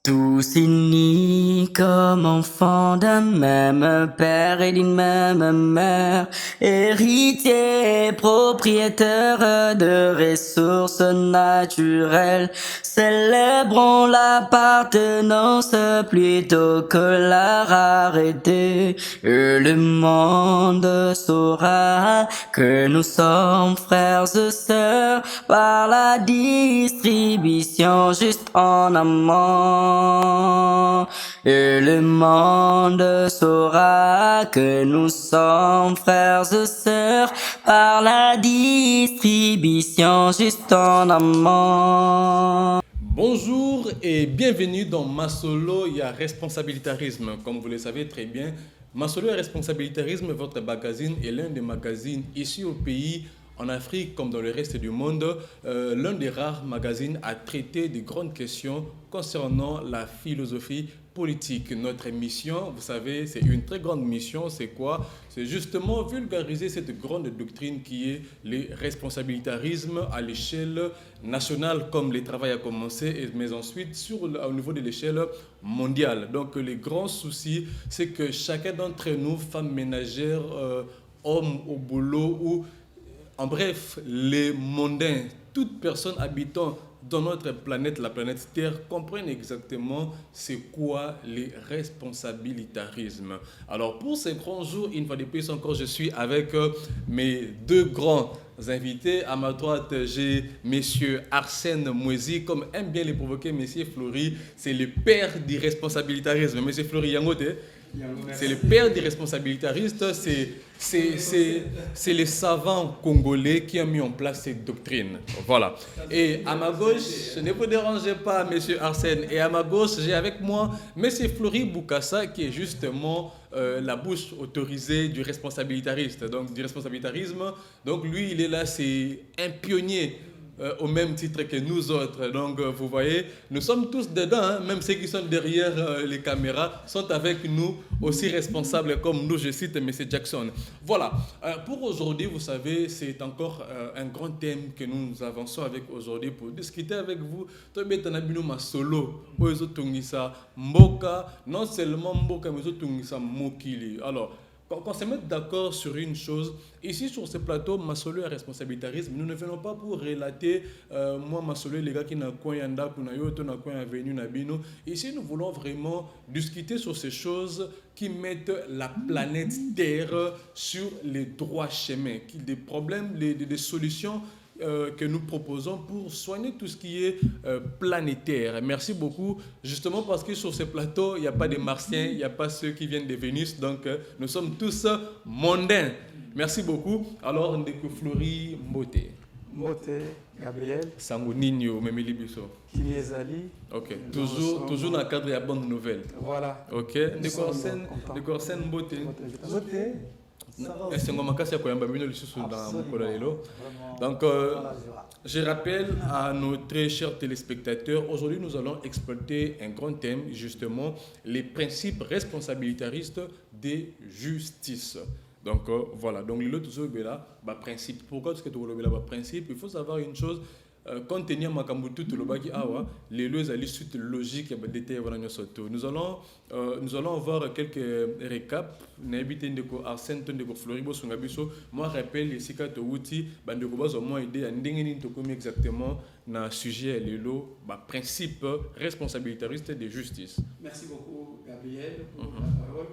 Tous unis comme enfants d'un même père et d'une même mère, héritiers, propriétaires de ressources naturelles, célébrons l'appartenance plutôt que la rareté. Et le monde saura que nous sommes frères et sœurs par la distribution juste en amont. Et le monde saura que nous sommes frères et sœurs par la distribution juste en amont. Bonjour et bienvenue dans Masolo, il y a responsabilitarisme. Comme vous le savez très bien, Masolo et responsabilitarisme, votre magazine est l'un des magazines ici au pays, en Afrique comme dans le reste du monde, l'un des rares magazines à traiter de grandes questions concernant la philosophie politique. Notre mission, vous savez, c'est une très grande mission. C'est quoi? C'est justement vulgariser cette grande doctrine qui est le responsabilitarisme à l'échelle nationale, comme le travail a commencé, mais ensuite au niveau de l'échelle mondiale. Donc, les grands soucis, c'est que chacun d'entre nous, femmes ménagères, hommes au boulot ou en bref, les mondains, toute personne habitant dans notre planète, la planète Terre, comprennent exactement c'est quoi les responsabilitarismes. Alors pour ces grands jours, une fois de plus encore, je suis avec mes deux grands invités. À ma droite, j'ai Monsieur Arsène Moisy, comme aime bien les provoquer Monsieur Fleury, c'est le père du responsabilitarisme. Monsieur Fleury Yangote, c'est le père des responsabilitaristes, c'est les savants congolais qui ont mis en place cette doctrine. Voilà. Et à ma gauche, ne vous dérangez pas, monsieur Arsène, et à ma gauche, j'ai avec moi monsieur Fleury Boukassa, qui est justement la bouche autorisée du responsabilitariste, donc du responsabilitarisme. Donc lui, il est là, c'est un pionnier. Au même titre que nous autres. Donc, vous voyez, nous sommes tous dedans, hein, même ceux qui sont derrière les caméras sont avec nous, aussi responsables comme nous, je cite M. Jackson. Voilà, pour aujourd'hui, vous savez, c'est encore un grand thème que nous avançons avec aujourd'hui pour discuter avec vous. Solo, Mboka, non seulement Mboka, mais aussi Mokili. Alors, qu'on se mette d'accord sur une chose, ici sur ce plateau, Masolo et responsabilitarisme, nous ne venons pas pour relater, moi Masolo, les gars qui n'ont quoi yanda, pour n'ayoto, n'a quoi venu nabino. Ici, nous voulons vraiment discuter sur ces choses qui mettent la planète Terre sur les droits chemins, des problèmes, des solutions que nous proposons pour soigner tout ce qui est planétaire. Merci beaucoup, justement parce que sur ce plateau, il n'y a pas de Martiens, il n'y a pas ceux qui viennent de Vénus, donc nous sommes tous mondains. Merci beaucoup. Alors, Ndeko Fleury Mbote. Mbote, Gabriel. Sangoninho, Memeli Bisso. Kiliezali. Ok, toujours dans le cadre de la bonne nouvelle. Voilà. Ok, Ndeko Arsène Mbote. Mbote. Donc, je rappelle à nos très chers téléspectateurs, aujourd'hui nous allons exploiter un grand thème, justement, les principes responsabilitaristes des justices. Donc voilà, donc le principe. Pourquoi est-ce que tu veux le principe? Il faut savoir une chose. Compte tenu de Makambutu, les lois à l'issue logique nous allons voir quelques récaps. Arsène moi rappelle ici que tu as moins idée exactement dans le sujet le principe responsabilitariste de justice. Merci beaucoup Gabriel pour la parole.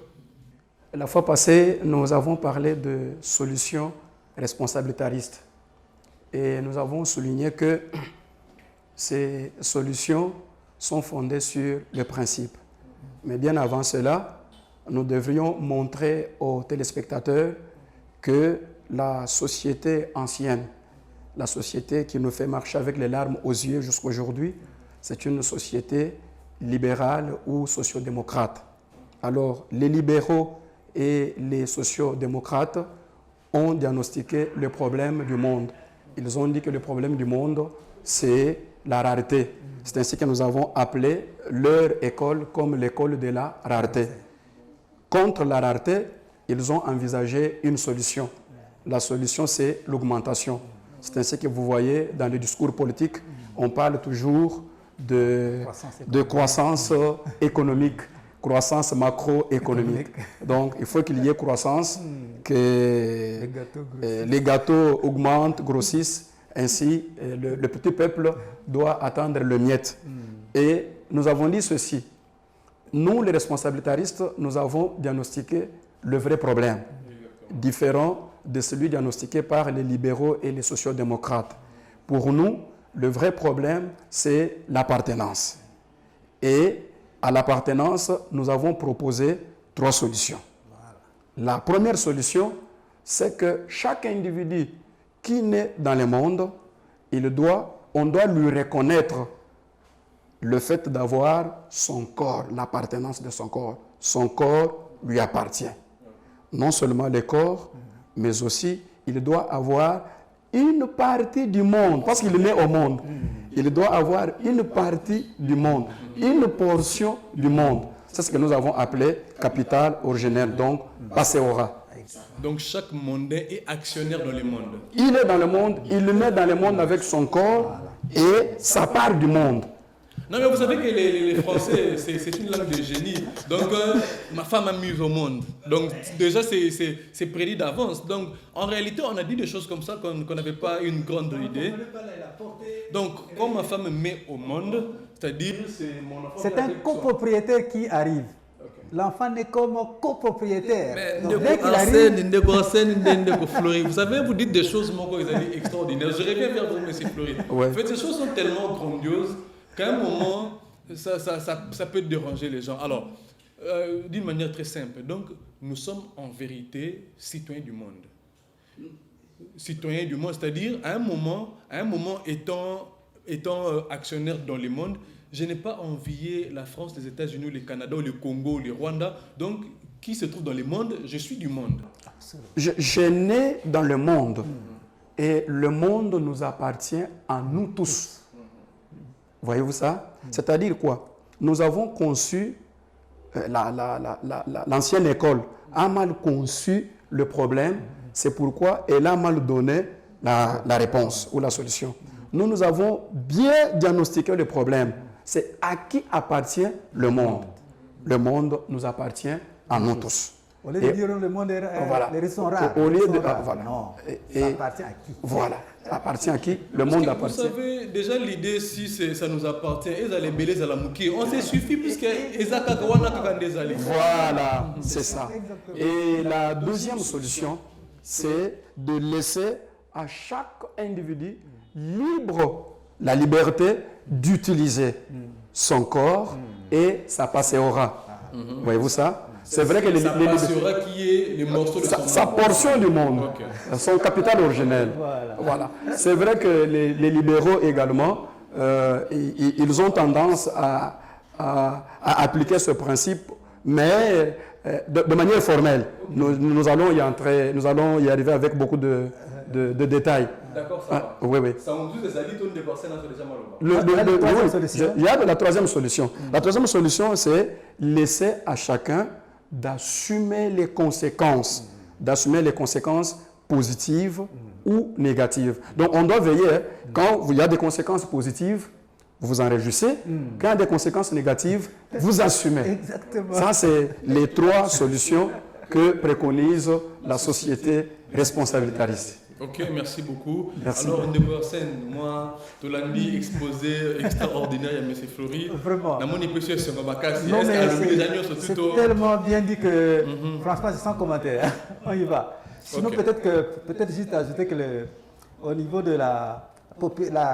La fois passée, nous avons parlé de solutions responsabilitaristes. Et nous avons souligné que ces solutions sont fondées sur le principe. Mais bien avant cela, nous devrions montrer aux téléspectateurs que la société ancienne, la société qui nous fait marcher avec les larmes aux yeux jusqu'à aujourd'hui, c'est une société libérale ou sociodémocrate. Alors, les libéraux et les sociodémocrates ont diagnostiqué le problème du monde. Ils ont dit que le problème du monde, c'est la rareté. C'est ainsi que nous avons appelé leur école comme l'école de la rareté. Contre la rareté, ils ont envisagé une solution. La solution, c'est l'augmentation. C'est ainsi que vous voyez dans le discours politique, on parle toujours de croissance économique, croissance macroéconomique. Donc, il faut qu'il y ait croissance, que les gâteaux augmentent, grossissent. Ainsi, le petit peuple doit atteindre le miette. Et nous avons dit ceci. Nous, les responsabilitaristes, nous avons diagnostiqué le vrai problème, différent de celui diagnostiqué par les libéraux et les sociodémocrates. Pour nous, le vrai problème, c'est l'appartenance. Et à l'appartenance, nous avons proposé 3 solutions. La première solution, c'est que chaque individu qui naît dans le monde, on doit lui reconnaître le fait d'avoir son corps, l'appartenance de son corps. Son corps lui appartient. Non seulement le corps, mais aussi il doit avoir une partie du monde, parce qu'il est né au monde. Il doit avoir une partie du monde, une portion du monde. C'est ce que nous avons appelé capital originel, donc Passeora. Donc chaque mondain est actionnaire dans le monde. Il est dans le monde, il le met dans le monde avec son corps et sa part du monde. Non, mais vous savez que les Français, c'est une langue de génie. Donc, ma femme a mis au monde. Donc, déjà, c'est prédit d'avance. Donc, en réalité, on a dit des choses comme ça qu'on n'avait pas une grande idée. Donc, quand ma femme met au monde, c'est-à-dire, c'est mon enfant. C'est un copropriétaire qui arrive. L'enfant n'est comme copropriétaire. Donc, dès qu'il arrive... Vous savez, vous dites des choses extraordinaires. Je reviens vers vous, M. Fleury. Ouais. En fait, ces choses sont tellement grandioses qu'à un moment, ça peut déranger les gens. Alors, d'une manière très simple, donc, nous sommes en vérité citoyens du monde. Citoyens du monde, c'est-à-dire, à un moment étant actionnaire dans le monde, je n'ai pas envié la France, les États-Unis, le Canada, le Congo, le Rwanda. Donc, qui se trouve dans le monde, je suis du monde. Je nais dans le monde et le monde nous appartient à nous tous. Voyez-vous ça? C'est-à-dire quoi? Nous avons conçu, l'ancienne école a mal conçu le problème, c'est pourquoi elle a mal donné la réponse ou la solution. Nous avons bien diagnostiqué le problème. C'est à qui appartient le monde? Le monde nous appartient à nous tous. Au lieu de dire le monde est les riches sont rares. Au lieu de, voilà. Non, ça appartient à qui? Voilà, ça appartient à qui? Le monde appartient. Vous savez, déjà l'idée, si ça nous appartient, ils allaient bêler à la mouki. On s'est suffi puisque voilà, c'est ça. Et la deuxième solution, c'est de laisser à chaque individu libre la liberté d'utiliser son corps et sa passeora. Voyez-vous ça? C'est vrai que sa portion du monde, son capital originel. Voilà. C'est vrai que les libéraux également, ils ont tendance à appliquer ce principe, mais de manière formelle. Nous allons y arriver avec beaucoup de détails. D'accord, ça va. Oui, oui. Il y a la troisième solution. La troisième solution, c'est laisser à chacun d'assumer les conséquences, positives ou négatives. Donc, on doit veiller, quand il y a des conséquences positives, vous en réjouissez. Quand il y a des conséquences négatives, vous assumez. Exactement. Ça, c'est les 3 solutions que préconise la société responsabilitariste. Ok, merci beaucoup. Merci. Alors, Ndegoarsen, moi, Tolandi, exposé extraordinaire à M. Fleury. Vraiment. Dans mon épisode sur Mabakasi, Non, mais c'est tellement bien dit que, franchement, c'est sans commentaire. On y va. Sinon, Okay. peut-être juste ajouter que au niveau de la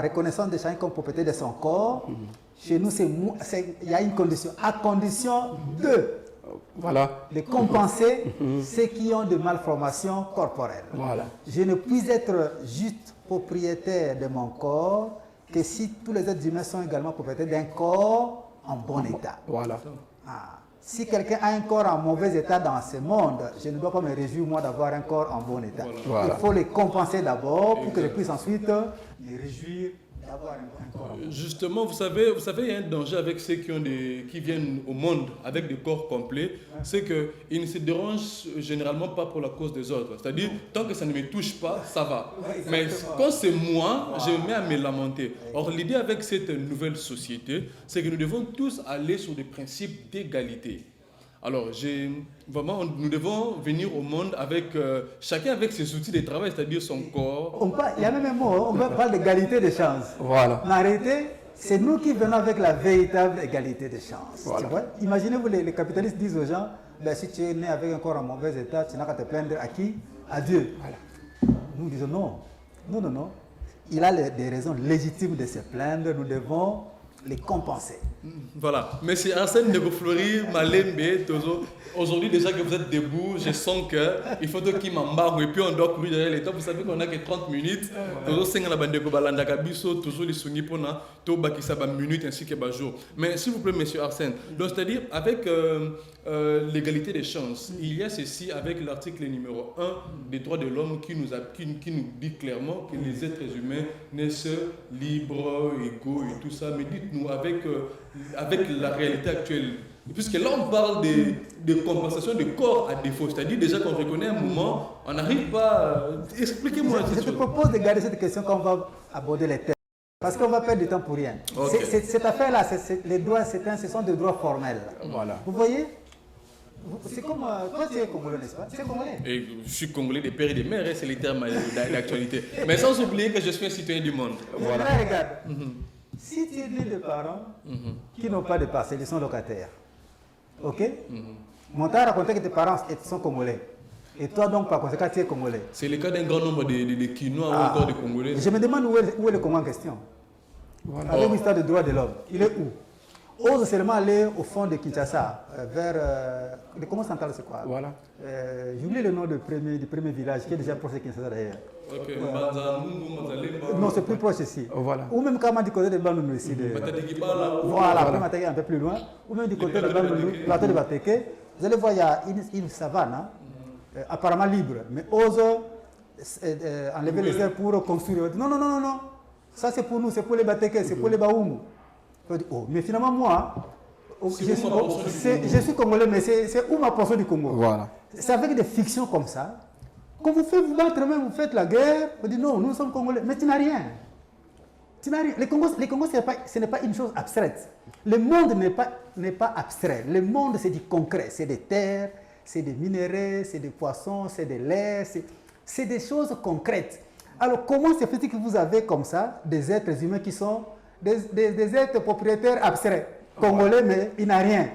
reconnaissance de chacun comme propriété de son corps, chez nous, il y a une condition. À condition de compenser ceux qui ont de malformations corporelles. Voilà. Je ne puis être juste propriétaire de mon corps que si tous les êtres humains sont également propriétaires d'un corps en bon état. Voilà. Si quelqu'un a un corps en mauvais état dans ce monde, je ne dois pas me réjouir, moi, d'avoir un corps en bon état. Voilà. Il faut les compenser d'abord pour que je puisse ensuite me réjouir d'avoir un corps. Justement, vous savez, il y a un danger avec ceux qui viennent au monde avec des corps complets, c'est qu'ils ne se dérangent généralement pas pour la cause des autres. C'est-à-dire, tant que ça ne me touche pas, ça va. Mais quand c'est moi, je me mets à me lamenter. Or, l'idée avec cette nouvelle société, c'est que nous devons tous aller sur des principes d'égalité. Alors, vraiment, nous devons venir au monde avec chacun avec ses outils de travail, c'est-à-dire son corps. Il y a même un mot, on parle d'égalité des chances. Voilà. Mais en réalité, c'est nous qui venons avec la véritable égalité des chances. Voilà. Tu vois? Imaginez-vous, les capitalistes disent aux gens, ben, si tu es né avec un corps en mauvais état, tu n'as qu'à te plaindre à qui? À Dieu. Voilà. Nous disons non. Non, non, non. Il a des raisons légitimes de se plaindre, nous devons les compenser. Voilà. Monsieur Arsène Negoflori, Malembe, Tozo, aujourd'hui déjà que vous êtes debout, je sens qu'il faut qu'il m'embarque et puis on doit courir derrière les temps. Vous savez qu'on n'a que 30 minutes. Tozo Senga la bande de Balanda Kabiso, toujours les Sungi Pona, Toba qui s'abat minutes ainsi que par jour. Mais s'il vous plaît, monsieur Arsène, donc c'est-à-dire avec l'égalité des chances, il y a ceci avec l'article numéro 1 des droits de l'homme qui nous dit clairement que les êtres humains naissent libres, égaux et tout ça. Mais dites-nous, avec la réalité actuelle, puisque là on parle de compensation de corps à défaut, c'est-à-dire déjà qu'on reconnaît un moment, on n'arrive pas. Expliquez-moi. Je te propose de garder cette question quand on va aborder les thèmes. Parce qu'on va perdre du temps pour rien. Okay. Cette affaire-là, les droits, ce sont des droits formels. Voilà. Vous voyez? C'est comme. Toi, tu es congolais, n'est-ce pas? Tu es congolais? Et je suis congolais des pères et des mères, c'est les termes d'actualité. Mais sans oublier que je suis un citoyen du monde. Voilà. Là, regarde. Si tu es né de parents qui n'ont pas de parcelles, ils sont locataires. Ok? Mon père a raconté que tes parents sont congolais. Et toi, donc, par conséquent, tu es congolais. C'est le cas d'un grand nombre de Quinois ou encore de Congolais. Je me demande où est le Congo en question. Voilà. Avec l'histoire des droits de l'homme. Il est où? Ose seulement aller au fond de Kinshasa, vers. Le Congo central, c'est quoi? Voilà. J'oublie le nom du premier village qui est déjà proche de Kinshasa d'ailleurs. Ok, non, c'est plus proche ici. Voilà. Ou même quand on du côté de Bandundu ici. Voilà, après Matagui un peu plus loin. Ou même du côté de Bandundu, plateau de Bateke. Vous allez voir, il y a une savane, hein, apparemment libre, mais ose enlever les airs pour construire. Non, non, non, non, non. Ça c'est pour nous, c'est pour les Bateke, c'est pour les Baoumou. Oh, mais finalement, moi, je suis congolais, mais c'est où ma portion du Congo? Voilà. C'est avec des fictions comme ça. Quand vous faites vous battre, même vous faites la guerre, vous dites non, nous sommes congolais, mais tu n'as rien. Tu n'as rien. Le Congo ce n'est pas une chose abstraite. Le monde n'est pas abstrait. Le monde, c'est du concret. C'est des terres, c'est des minéraux, c'est des poissons, c'est de l'air, c'est des choses concrètes. Alors, comment se fait-il que vous avez comme ça des êtres humains qui sont des êtres propriétaires abstraits, congolais, mais il n'a rien?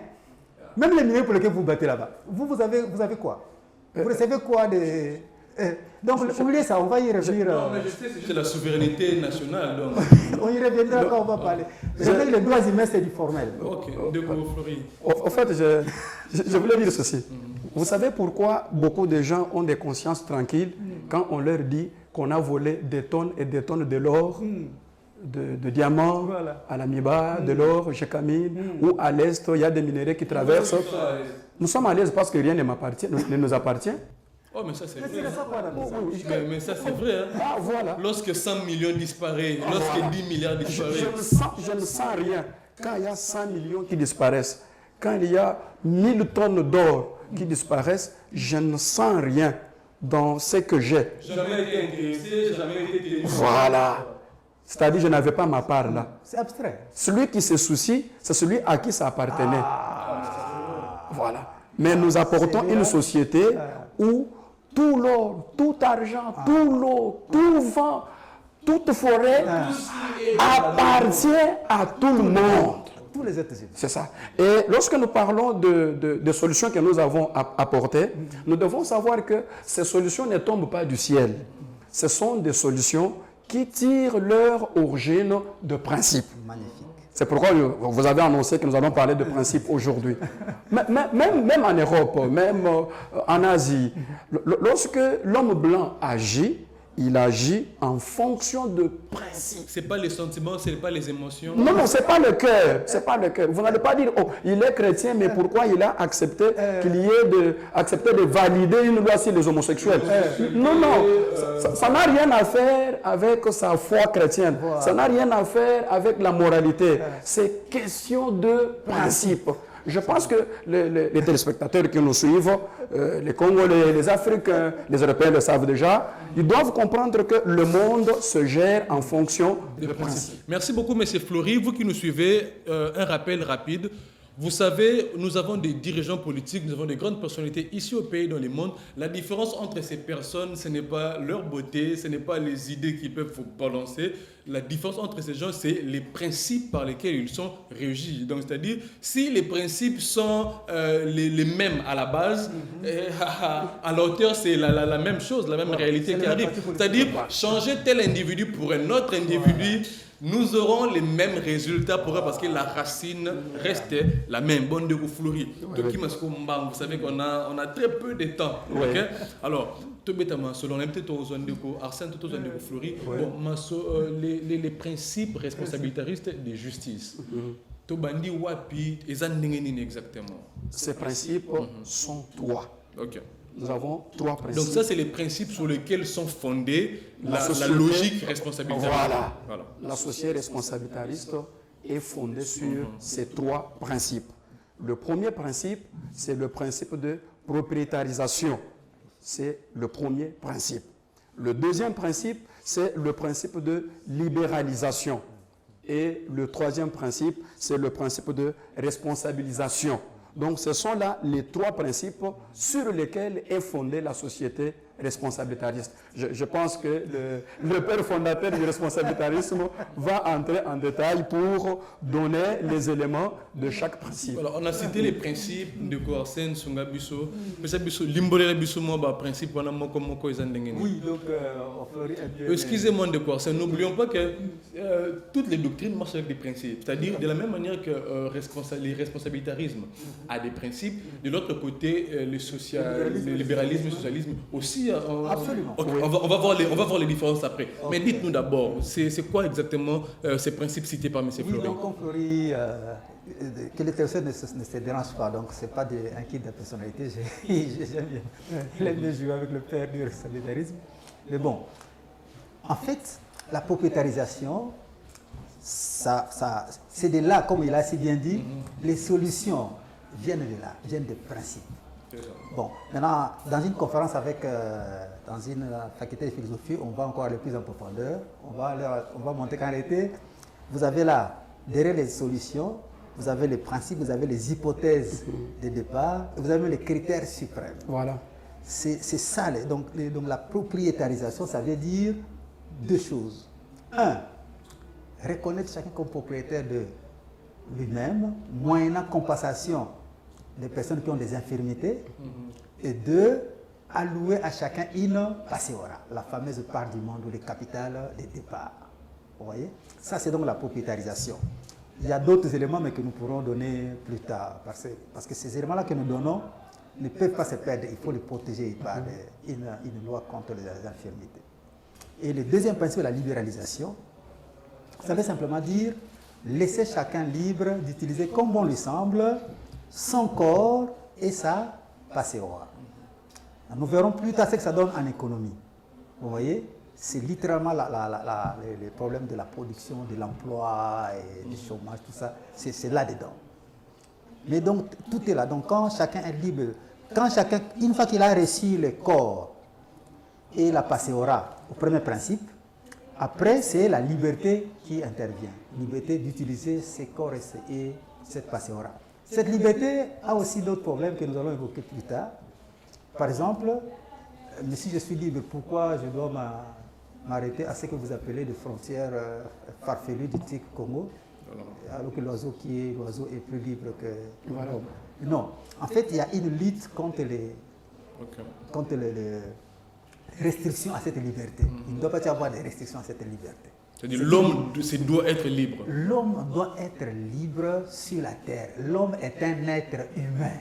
Même les minéraux pour lesquels vous battez là-bas, vous avez quoi? Vous recevez quoi de... donc, oubliez ça, on va y revenir. Non, mais je sais, c'est la souveraineté nationale. Donc. On y reviendra quand on va parler. Les droits humains, c'est du formel. Ok, de Fleury. En fait, je voulais dire ceci. Vous savez pourquoi beaucoup de gens ont des consciences tranquilles quand on leur dit qu'on a volé des tonnes et des tonnes de l'or, de diamants, voilà, à l'Amiba, de l'or, chez Camille, ou à l'Est, il y a des minéraux qui traversent. Nous sommes à l'aise parce que rien ne nous appartient. Oh, mais ça c'est vrai. Mais ça c'est vrai. Hein. Ah, voilà. Lorsque 100 millions disparaissent, lorsque 10 milliards disparaissent. Je ne sens rien. Quand il y a 100 millions qui disparaissent, quand il y a 1000 tonnes d'or qui disparaissent, je ne sens rien dans ce que j'ai. Jamais été intéressé, jamais été... Voilà. C'est-à-dire je n'avais pas ma part là. C'est abstrait. Celui qui se soucie, c'est celui à qui ça appartenait. Voilà. Mais nous apportons une société où tout l'or, tout argent, tout l'eau, tout vent, toute forêt appartient à tout le monde. Tous les êtres humains. C'est ça. Et lorsque nous parlons de solutions que nous avons apportées, nous devons savoir que ces solutions ne tombent pas du ciel. Ce sont des solutions qui tirent leur origine de principes. Magnifique. C'est pourquoi vous avez annoncé que nous allons parler de principes aujourd'hui. Même en Europe, même en Asie, lorsque l'homme blanc agit, il agit en fonction de principes. C'est pas les sentiments, c'est pas les émotions. Non, non, c'est pas le cœur. C'est pas le cœur. Vous n'allez pas dire, oh, il est chrétien, mais pourquoi il a accepté accepté de valider une loi sur les homosexuels? Non, non. Ça n'a rien à faire avec sa foi chrétienne. Ça n'a rien à faire avec la moralité. C'est question de principe. Je pense que les téléspectateurs qui nous suivent, les Congolais, les Africains, les Européens le savent déjà, ils doivent comprendre que le monde se gère en fonction de principes. Merci beaucoup, M. Fleury. Vous qui nous suivez, un rappel rapide. Vous savez, nous avons des dirigeants politiques, nous avons des grandes personnalités ici au pays, dans le monde. La différence entre ces personnes, ce n'est pas leur beauté, ce n'est pas les idées qu'ils peuvent vous balancer. La différence entre ces gens, c'est les principes par lesquels ils sont régis. Donc, c'est-à-dire, si les principes sont les mêmes à la base, à la hauteur, c'est la même chose, la même réalité qui arrive. C'est-à-dire, changer tel individu pour un autre individu, nous aurons les mêmes résultats pour eux parce que la racine reste la même. Bonne de vous fleurir. Vous savez qu'on a très peu de temps. Okay? Alors, tout bêtement, selon Arsène Fleury, les principes responsabilitaristes de justice. Exactement. Ces principes sont trois. Okay. Nous avons trois principes. Donc ça, c'est les principes sur lesquels sont fondées la logique responsabilitariste. Voilà. La société responsabilitariste est fondée sur ces trois principes. Le premier principe, c'est le principe de propriétarisation. C'est le premier principe. Le deuxième principe, c'est le principe de libéralisation. Et le troisième principe, c'est le principe de responsabilisation. Donc, ce sont là les trois principes sur lesquels est fondée la société responsabilitariste. Je pense que le père fondateur du responsabilitarisme va entrer en détail pour donner les éléments de chaque principe. Alors, on a cité les principes de Arsène Sungabiso. Oui, donc, excusez-moi de Arsène, n'oublions pas que toutes les doctrines marchent avec des principes. C'est-à-dire, de la même manière que les responsabilitarismes a des principes, de l'autre côté, le libéralisme et le socialisme aussi. Absolument. Okay, on va voir les différences après. Okay. Mais dites-nous d'abord, c'est quoi exactement ces principes cités par M. Fleury? Oui, donc Fleury, que les personnes ne se dérangent pas, donc ce n'est pas un kit de personnalité. J'aime bien. Il aime bien jouer avec le père du solidarisme. Mais bon, en fait, la propriétarisation, c'est de là, comme il a si bien dit, les solutions viennent de là, viennent des principes. Bon, maintenant, dans une conférence dans une faculté de philosophie, on va encore aller plus en profondeur. On va montrer qu'en réalité, vous avez là, derrière les solutions, vous avez les principes, vous avez les hypothèses de départ, vous avez les critères suprêmes. Voilà. C'est ça. Donc la propriétarisation, ça veut dire deux choses. Un, reconnaître chacun comme propriétaire de lui-même, moyennant compensation des personnes qui ont des infirmités, et deux, allouer à chacun une passiora, la fameuse part du monde ou le capital de départ. Vous voyez? Ça, c'est donc la propriétarisation. Il y a d'autres éléments, mais que nous pourrons donner plus tard, parce que ces éléments-là que nous donnons ne peuvent pas se perdre, il faut les protéger par une loi contre les infirmités. Et le deuxième principe, la libéralisation, ça veut simplement dire laisser chacun libre d'utiliser comme bon lui semble son corps et sa passiora. Nous verrons plus tard ce que ça donne en économie. Vous voyez, c'est littéralement les problèmes de la production, de l'emploi et du chômage, tout ça, c'est là-dedans. Mais donc, tout est là. Donc, quand chacun est libre, une fois qu'il a reçu le corps et la passiora au premier principe, après, c'est la liberté qui intervient. Liberté d'utiliser ses corps et cette passiora. Cette liberté a aussi d'autres problèmes que nous allons évoquer plus tard. Par exemple, mais si je suis libre, pourquoi je dois m'arrêter à ce que vous appelez des frontières farfelues du tic Congo, alors que l'oiseau est plus libre que l'homme? Non. En fait, il y a une lutte contre les restrictions à cette liberté. Il ne doit pas y avoir de restrictions à cette liberté. C'est-à-dire l'homme doit être libre. L'homme doit être libre sur la terre. L'homme est un être humain.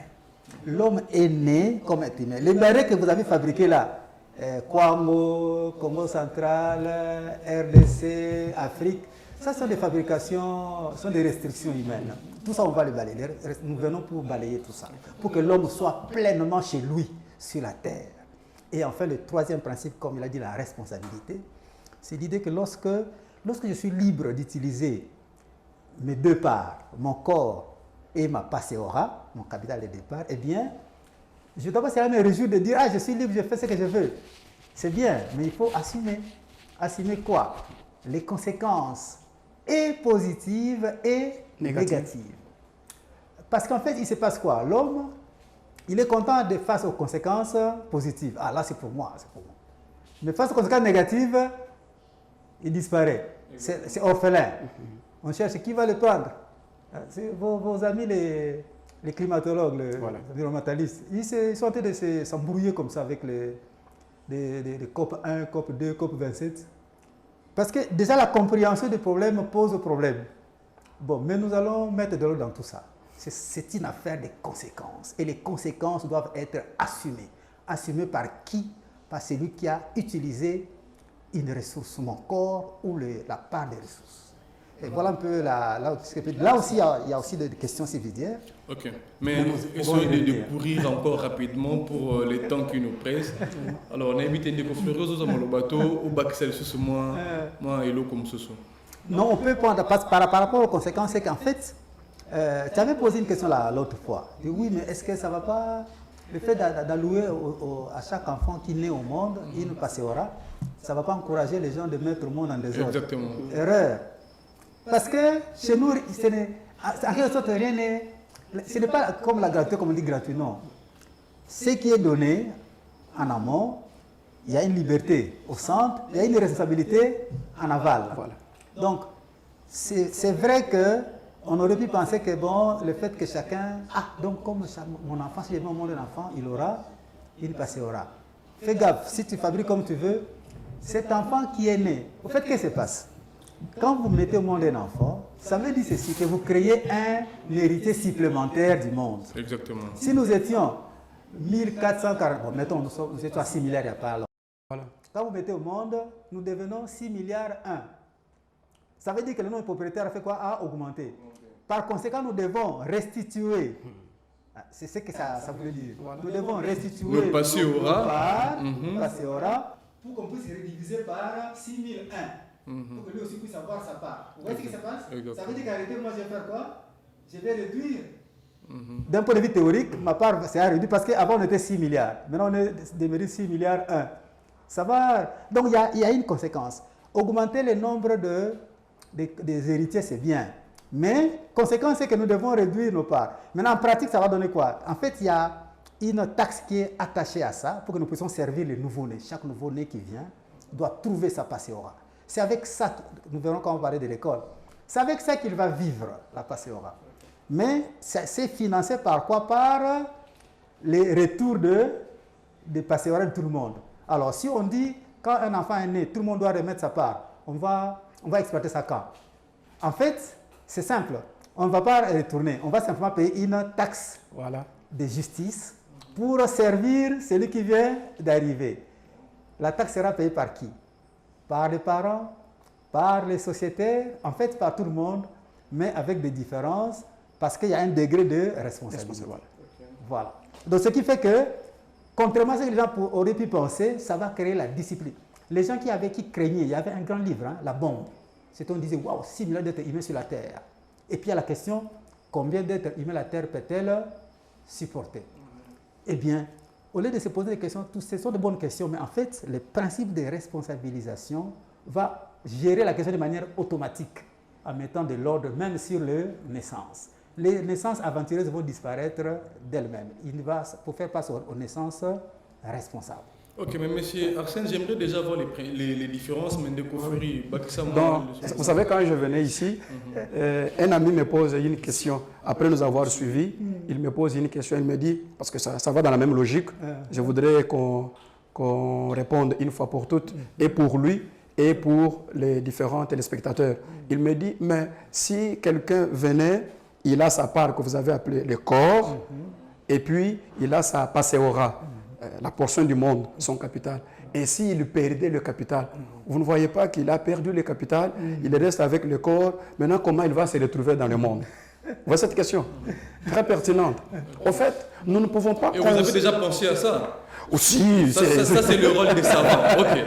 L'homme est né comme être humain. Les barils que vous avez fabriqués là, Congo, Congo central, RDC, Afrique. Ça sont des fabrications, sont des restrictions humaines. Tout ça, on va le balayer. Nous venons pour balayer tout ça, pour que l'homme soit pleinement chez lui, sur la terre. Et enfin, le troisième principe, comme il a dit, la responsabilité, c'est l'idée que lorsque je suis libre d'utiliser mes deux parts, mon corps et ma passeora, mon capital de départ, eh bien, je dois pas me réjouir de dire « Ah, je suis libre, je fais ce que je veux ». C'est bien, mais il faut assumer. Assumer quoi? Les conséquences, et positives et négatives. Parce qu'en fait, il se passe quoi? L'homme, il est content de face aux conséquences positives. Ah, là, c'est pour moi, c'est pour moi. Mais face aux conséquences négatives, il disparaît. C'est orphelin. On cherche qui va le prendre. Vos amis, les climatologues, les environnementalistes, ils sont en train de s'embrouiller comme ça avec les COP 1, COP 2, COP 27. Parce que déjà la compréhension des problèmes pose problème. Bon, mais nous allons mettre de l'ordre dans tout ça. C'est une affaire de conséquences. Et les conséquences doivent être assumées. Assumées par qui? Par celui qui a utilisé une ressource, mon corps ou la part des ressources. Et voilà un peu là aussi, il y a aussi des questions subsidiaires. Ok, mais essayons de courir encore rapidement pour les temps qui nous pressent. Alors, on a invité des confrères dans le bateau, au bac celle sous moi et l'eau comme ce sont. Non, on peut prendre, par rapport aux conséquences, c'est qu'en fait, tu avais posé une question l'autre fois. Oui, mais est-ce que ça ne va pas, le fait d'allouer à chaque enfant qui naît au monde une passeora, ça ne va pas encourager les gens de mettre au monde en désordre? Exactement. Erreur. Parce que chez nous, en quelque sorte, rien n'est. Ce n'est pas comme la gratuité, comme on dit gratuit, non. Ce qui est donné en amont, il y a une liberté au centre, il y a une responsabilité en aval. Voilà. Donc, c'est vrai qu'on aurait pu penser que bon, le fait que chacun. Ah, donc comme mon enfant, si je mets au monde un enfant, il aura une passeora. Fais gaffe, si tu fabriques comme tu veux, cet enfant qui est né, au fait, qu'est-ce qui se passe? Quand vous mettez au monde un enfant, ça veut dire ceci, que vous créez un héritier supplémentaire du monde. Exactement. Si nous étions 1440, bon, mettons, nous étions à 6 milliards il n'y a pas longtemps. Voilà. Quand vous mettez au monde, nous devenons 6 milliards 1. Ça veut dire que le nombre de propriétaires a fait quoi? A augmenté. Par conséquent, nous devons restituer. C'est ce que ça veut dire. Voilà. Nous devons restituer le passeora pour qu'on puisse rediviser par 6001. Pour que lui aussi puisse avoir sa part. Vous voyez ce qui se passe? Ça veut dire qu'en réalité, moi je vais faire quoi? Je vais réduire. D'un point de vue théorique, ma part c'est à réduire parce qu'avant on était 6 milliards. Maintenant on est demeuré 6 milliards 1. Ça va. Donc il y a une conséquence. Augmenter le nombre des héritiers, c'est bien. Mais conséquence, c'est que nous devons réduire nos parts. Maintenant, en pratique, ça va donner quoi? En fait, il y a une taxe qui est attachée à ça pour que nous puissions servir les nouveaux-nés. Chaque nouveau-né qui vient doit trouver sa passeora. C'est avec ça, nous verrons quand on va parler de l'école, c'est avec ça qu'il va vivre, la passeora. Mais c'est financé par quoi? Par les retours de passeora de tout le monde. Alors, si on dit, quand un enfant est né, tout le monde doit remettre sa part, on va exploiter ça quand? En fait, c'est simple. On ne va pas retourner. On va simplement payer une taxe de justice pour servir celui qui vient d'arriver. La taxe sera payée par qui? Par les parents, par les sociétaires, en fait par tout le monde, mais avec des différences, parce qu'il y a un degré de responsabilité. Voilà. Donc ce qui fait que, contrairement à ce que les gens auraient pu penser, ça va créer la discipline. Les gens qui craignaient, il y avait un grand livre, hein, La bombe. C'est on disait, waouh, 6 milliards d'êtres humains sur la Terre. Et puis il y a la question, combien d'êtres humains la Terre peut-elle supporter? Eh bien, au lieu de se poser des questions, ce sont de bonnes questions, mais en fait, le principe de responsabilisation va gérer la question de manière automatique, en mettant de l'ordre même sur les naissances. Les naissances aventureuses vont disparaître d'elles-mêmes. Il va pour faire face aux naissances responsables. Ok, mais monsieur Arsène, j'aimerais déjà voir les différences, mais de confréries. Vous savez, quand je venais ici, un ami me pose une question. Après nous avoir suivis, il me pose une question. Il me dit, parce que ça va dans la même logique, je voudrais qu'on réponde une fois pour toutes, et pour lui, et pour les différents téléspectateurs. Il me dit, mais si quelqu'un venait, il a sa part que vous avez appelée le corps, et puis il a sa passeora. La portion du monde, son capital. Et s'il perdait le capital, vous ne voyez pas qu'il a perdu le capital, il reste avec le corps. Maintenant, comment il va se retrouver dans le monde? Vous voyez cette question? Très pertinente. En fait, nous ne pouvons pas... Et vous avez déjà pensé à ça? Aussi. Ça, c'est le rôle des savants. Ok.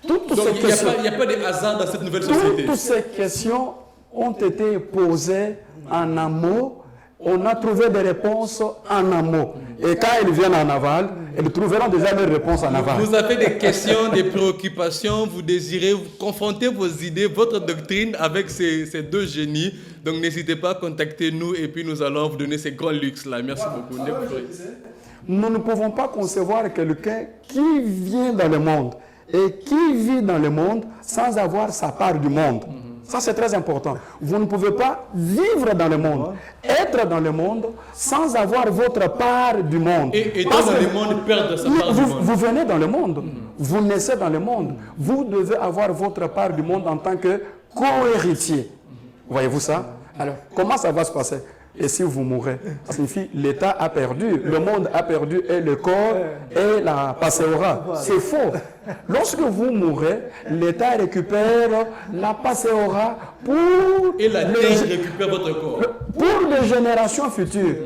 Donc, il n'y a pas de hasard dans cette nouvelle société. Toutes ces questions ont été posées en amont. On a trouvé des réponses en amont. Et quand elles viennent en aval, elles trouveront déjà leurs réponses en aval. Vous avez des questions, des préoccupations, vous désirez confronter vos idées, votre doctrine avec ces deux génies. Donc n'hésitez pas à contacter nous et puis nous allons vous donner ces grands luxes-là. Merci beaucoup. Nous ne pouvons pas concevoir quelqu'un qui vient dans le monde et qui vit dans le monde sans avoir sa part du monde. Ça, c'est très important. Vous ne pouvez pas vivre dans le monde, être dans le monde, sans avoir votre part du monde. Et dans le monde, perdre sa part du monde. Vous venez dans le monde, vous naissez dans le monde. Vous devez avoir votre part du monde en tant que co-héritier. Voyez-vous ça? Alors, comment ça va se passer? Et si vous mourrez, ça signifie l'État a perdu, le monde a perdu et le corps et la passéora. C'est faux. Lorsque vous mourrez, l'État récupère la passéora pour... Et la terre récupère votre corps. Pour les générations futures,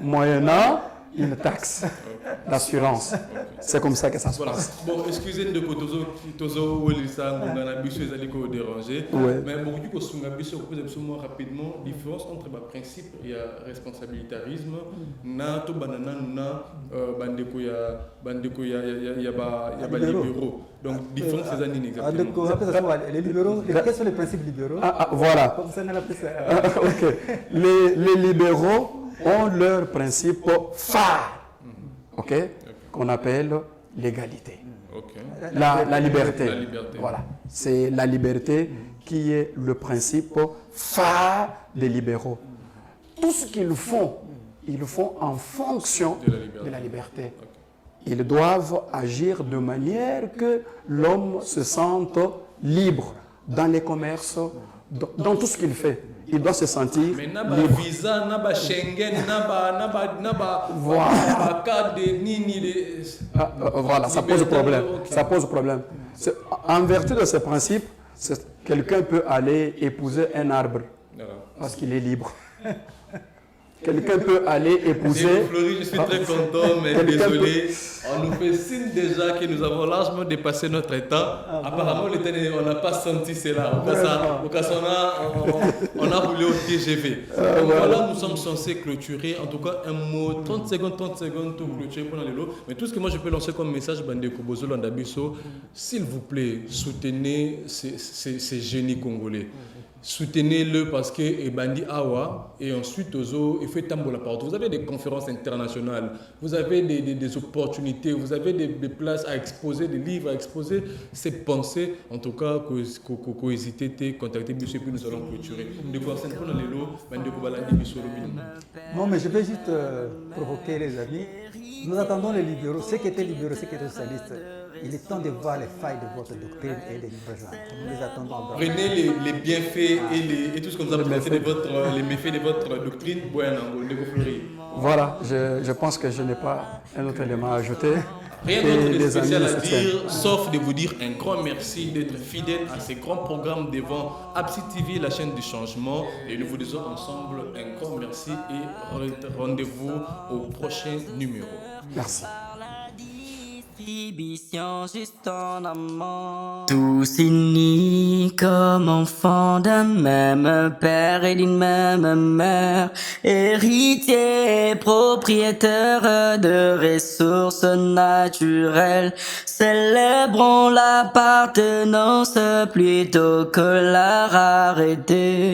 moyennant une taxe d'assurance. C'est comme ça que ça se passe. Bon, excusez-nous de Tozo Welisa, on a l'habitude de déranger. Mais beaucoup de choses, on a rapidement différence entre le principe et le responsabilitarisme. Na to banana na bandeko ya libéraux. Donc différence c'est un exactement. Les libéraux, quels sont les principes libéraux? Voilà. Ok. Les libéraux ont leur principe phare. Ok, qu'on appelle l'égalité. La liberté. Voilà. C'est la liberté qui est le principe phare des libéraux. Tout ce qu'ils font, ils le font en fonction de la liberté. Ils doivent agir de manière que l'homme se sente libre dans les commerces, dans tout ce qu'il fait. Il doit se sentir libre. Mais visa, naba Schengen, voilà, carte de nini. Voilà, ça pose problème. Ça pose problème. En vertu de ce principe, quelqu'un peut aller épouser un arbre parce qu'il est libre. Quelqu'un peut aller épouser... Florie, je suis très content, mais désolé. On nous fait signe déjà que nous avons largement dépassé notre temps. Apparemment, on n'a pas senti cela. On a roulé au TGV. Donc voilà, nous sommes censés clôturer. En tout cas, un mot, 30 secondes pour clôturer pendant les lots. Mais tout ce que moi je peux lancer comme message, Bandeko Bozolo Ndabiso, s'il vous plaît, soutenez ces génies congolais. Soutenez-le parce que Ebandi Awa et ensuite Ozo et fait tambour la porte. Vous avez des conférences internationales, vous avez des opportunités, vous avez des places à exposer, des livres à exposer, ces pensées. En tout cas, hésitez, contactez Bissou et puis nous allons clôturer. Non, mais je vais juste provoquer les amis. Nous attendons les libéraux, ceux qui étaient libéraux, ceux qui étaient socialistes. Il est temps de voir les failles de votre doctrine et de nous rejoindre. Nous les attendons. Prenez les bienfaits et tout ce que vous avez présenté les méfaits de votre doctrine. Voilà, je pense que je n'ai pas un autre élément à ajouter. Rien d'autre de spécial à dire, sauf de vous dire un grand merci d'être fidèle à ces grands programmes devant Absi TV, la chaîne du changement. Et nous vous disons ensemble un grand merci et rendez-vous au prochain numéro. Merci. Juste en amant. Tous unis comme enfants d'un même père et d'une même mère, héritiers, propriétaires de ressources naturelles, célébrons l'appartenance plutôt que la rareté.